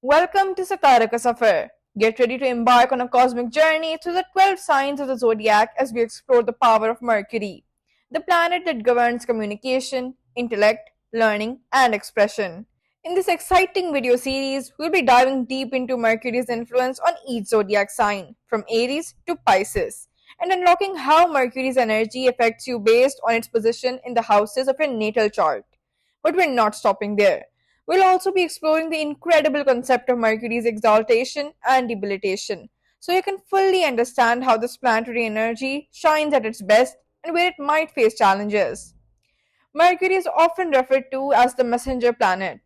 Welcome to Sakaraka Safar. Get ready to embark on a cosmic journey through the 12 signs of the zodiac as we explore the power of Mercury, the planet that governs communication, intellect, learning, and expression. In this exciting video series, we'll be diving deep into Mercury's influence on each zodiac sign, from Aries to Pisces, and unlocking how Mercury's energy affects you based on its position in the houses of your natal chart. But we're not stopping there. We'll also be exploring the incredible concept of Mercury's exaltation and debilitation, so you can fully understand how this planetary energy shines at its best and where it might face challenges. Mercury is often referred to as the messenger planet.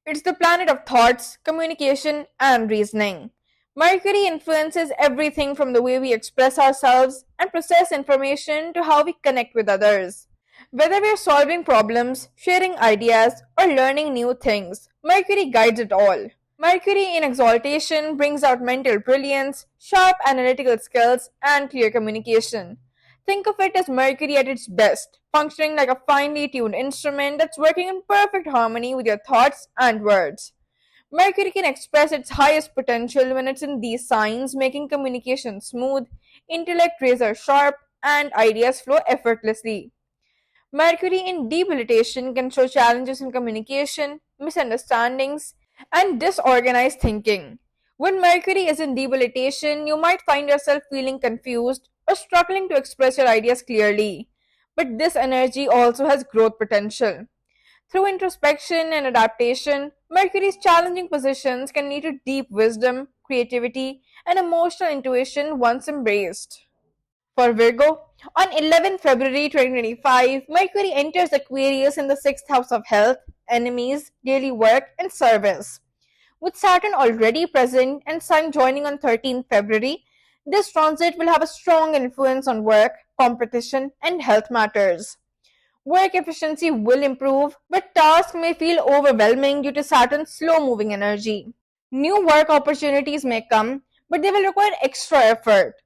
It's the planet of thoughts, communication, and reasoning. Mercury influences everything from the way we express ourselves and process information to how we connect with others. Whether we're solving problems, sharing ideas, or learning new things, Mercury guides it all. Mercury in exaltation brings out mental brilliance, sharp analytical skills, and clear communication. Think of it as Mercury at its best, functioning like a finely tuned instrument that's working in perfect harmony with your thoughts and words. Mercury can express its highest potential when it's in these signs, making communication smooth, intellect razor sharp, and ideas flow effortlessly. Mercury in debilitation can show challenges in communication, misunderstandings, and disorganized thinking. When Mercury is in debilitation, you might find yourself feeling confused or struggling to express your ideas clearly. But this energy also has growth potential. Through introspection and adaptation, Mercury's challenging positions can lead to deep wisdom, creativity, and emotional intuition once embraced. For Virgo, on 11 February 2025, Mercury enters Aquarius in the 6th house of health, enemies, daily work, and service. With Saturn already present and Sun joining on 13 February, this transit will have a strong influence on work, competition, and health matters. Work efficiency will improve, but tasks may feel overwhelming due to Saturn's slow moving energy. New work opportunities may come, but they will require extra effort.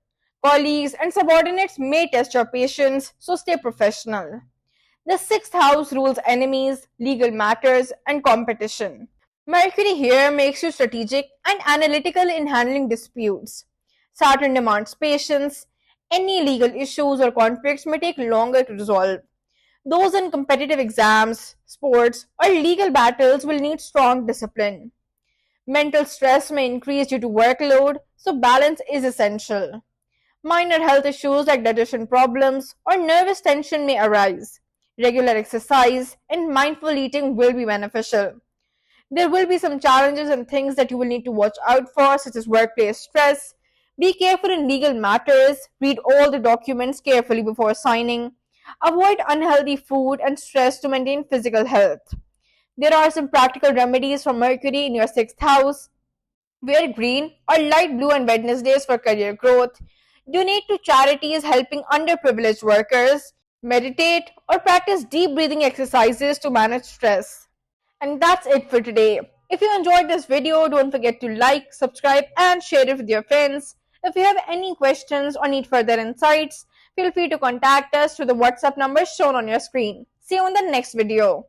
Colleagues and subordinates may test your patience, so stay professional. The 6th house rules enemies, legal matters, and competition. Mercury here makes you strategic and analytical in handling disputes. Saturn demands patience. Any legal issues or conflicts may take longer to resolve. Those in competitive exams, sports, or legal battles will need strong discipline. Mental stress may increase due to workload, so balance is essential. Minor health issues like digestion problems or nervous tension may arise. Regular exercise and mindful eating will be beneficial. There will be some challenges and things that you will need to watch out for, such as workplace stress. Be careful in legal matters, read all the documents carefully before signing. Avoid unhealthy food and stress to maintain physical health. There are some practical remedies for Mercury in your 6th house. Wear green or light blue on Wednesdays for career growth. Donate to charities helping underprivileged workers. Meditate or practice deep breathing exercises to manage stress. And that's it for today. If you enjoyed this video, don't forget to like, subscribe, and share it with your friends. If you have any questions or need further insights, feel free to contact us through the WhatsApp number shown on your screen. See you in the next video.